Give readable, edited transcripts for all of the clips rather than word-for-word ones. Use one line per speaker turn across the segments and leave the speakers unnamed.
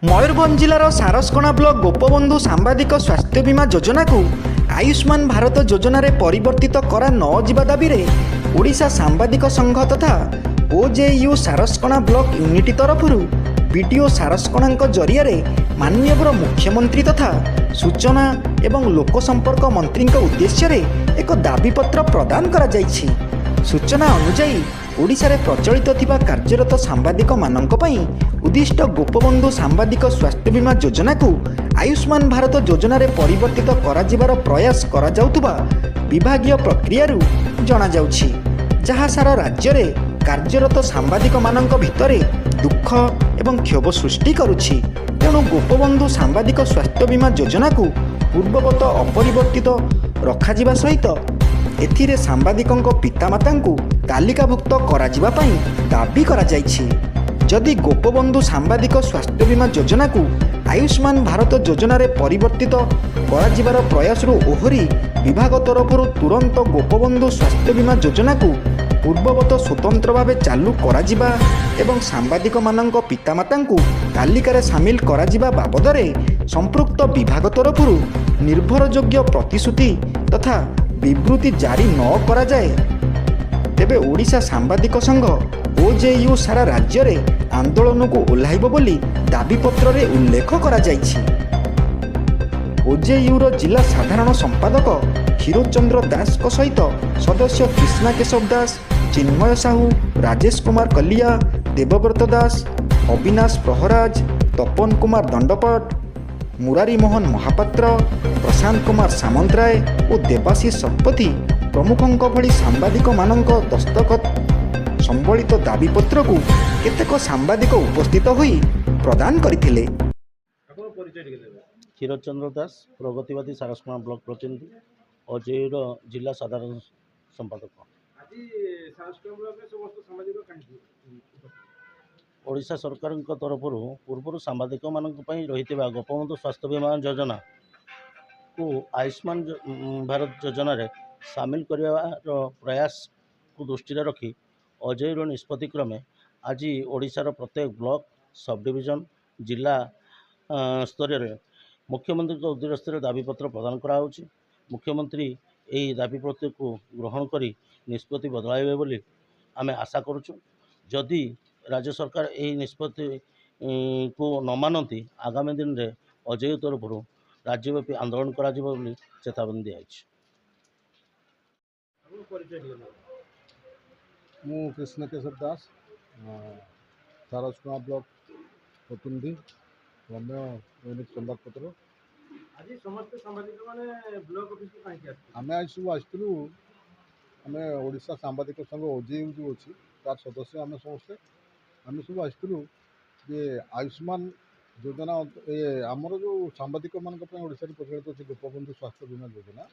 Mayurbhanj जिलार सारसकणा block Gopabandhu सांबादिक स्वास्थ्य बीमा योजना को आयुष्मान भारत योजन परिवर्तित करा न जिबा दाबी रे ओडिशा सांबादिक संघ तथा ओजेयू सारसकणा ब्लॉक यूनिट तरफ बीडीओ सारसकणा जरिया माननीय मुख्यमंत्री तथा सूचना एवं लोक संपर्क मंत्री उद्देश्य एक दाबीपत्र प्रदान करा जायछि। सूचना अनुसार ओडिशा रे प्रचलित थिबा कार्यरत सांबादिक मानक पई उद्दिष्ट गोपबंधु सांबादिक स्वास्थ्य बीमा योजना को आयुष्मान भारत योजन परिवर्तित करा जिबार प्रयास करा जाउतबा विभागीय प्रक्रिया जना जाउछि, जहाँ सारा राज्य रे कार्यरत सांबादिक मानक भितरे दुख एवं क्षोभ सृष्टि करुछि। तेणु गोपबंधु सांबादिक स्वास्थ्य बीमा योजना को पूर्ववत अपरिवर्तित रखाजिबा सहित एथिरे सांबादिकंक पितामातांकु तालिकाभुक्त कराजिबा पई दाबी करा जायछि। जदि गोपबंधु सांबादिक स्वास्थ्य बीमा योजना को आयुष्मान भारत योजन परिवर्तित कराजिबार प्रयास ओहरी विभाग तरफ तुरंत गोपबंधु स्वास्थ्य बीमा योजना को पूर्ववत स्वतंत्र भाव चालू कराजिबा एवं सांबादिक मानक पितामातांकु तालिकार सामिल कराजिबा बाबदरे संपृक्त विभाग तरफ निर्भरयोग्य प्रतिश्रुति तथा विवृत्ति जारी न करा जाए तेबे ओडिशा सांबादिक संघ ओजेयू सारा राज्य रे आंदोलन को ओह्लाइब बोली दाबीपत्र रे उल्लेख करा जायछि। ओजेयू रो जिला साधारण संपादक क्षीरोचंद्र दास को सहित सदस्य कृष्णा केशव दास, चिन्मय साहू, राजेश कुमार कलिया, देवव्रत दास, अविनाश प्रहराज, तपन कुमार दंडपट, मुरारी मोहन महापात्र, प्रशांत कुमार सामंतराय और देवाशीष शतपथी प्रमुखंक भली सांबादिक मानक दस्तखत संबलित दाबीपत्र को केतेक सांबादिक उपस्थित होई प्रदान करथिले।
क्षीरचंद्र दास, प्रगतिवादी सारसकणा ब्लॉक प्रतिनिधि और जेरो जिला साधारण संपादक। ओडिशा सरकार तरफ पूर्व सांबादिक रही गोपबंधु स्वास्थ्य बीमा योजना को आयुष्मान भारत योजन सामिल कर प्रयास को दृष्टि रखी अजयर निष्पत्ति क्रमे आज ओडिशार प्रत्येक ब्लॉक सब डिविजन जिला स्तर मुख्यमंत्री उद्देश्य दाबीपत्र प्रदान कराउछि। मुख्यमंत्री यही दाबीपत्र को ग्रहण करी निष्पत्ति बदलाइबे बोली आमे आशा करुछु। जदि राज्य सरकार यही निष्पत्ति को न मानती आगामी दिन में अजय तरफ राज्यव्यापी आंदोलन करा जिवो बोली चेतावनी दिया।
मु कृष्ण केशव दास, सारसकणा ब्लॉक प्रतिनिधि, दैनिक संवादपत्र। आम आज सब आसलु आम ओडिशा सांबादिक संघ ओजेयू जो अच्छी तार सदस्य आम समस्ते आम सब आसलु जे आयुष्मान योजना आमर जो सांबादिक मान ओडिशा प्रचलित अच्छे गोपबंधु स्वास्थ्य बीमा योजना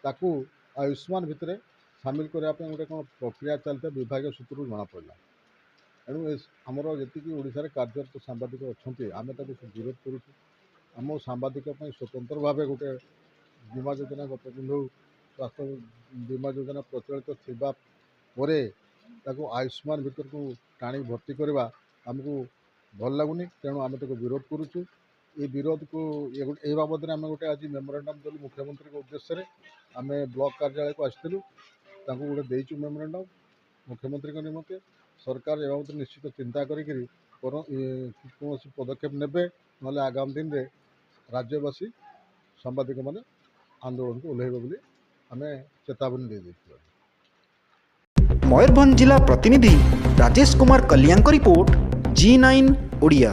ताकू आयुष्मान भितर सामिल करने गोटे कौन प्रक्रिया चलता विभाग सूत्र जना पड़ा। तेणु आमर जी ओडिशा कार्यरत सांबादिक अच्छा आम विरोध करुँ। आम सांबादिक स्वतंत्र भाव गोटे बीमा योजना गोपबंधु स्वास्थ्य बीमा योजना प्रचलित थिबा परे ताकू आयुष्मान भीतर को टाणी भर्ती करवा आमको भल लगुनि। तेणु आम विरोध करुचु। ये विरोध को ये बाबद आम गोटे आज मेमोरांडम देलु मुख्यमंत्री के उद्देश्य आम ब्लॉक कार्यालय को आसलु गोटे देचु मेमोरांडम मुख्यमंत्री निमंते सरकार ए बाबद निश्चित चिंता करी कौन पदक्षेप नेबे ना आगामी दिन में राज्यवासी सांबादिक माने आंदोलन को ओह्लाइबे बोली आम चेतावनी दे दैथिलु।
मयूरभंज जिला प्रतिनिधि राजेश कुमार कलिया रिपोर्ट G9 ओडिया।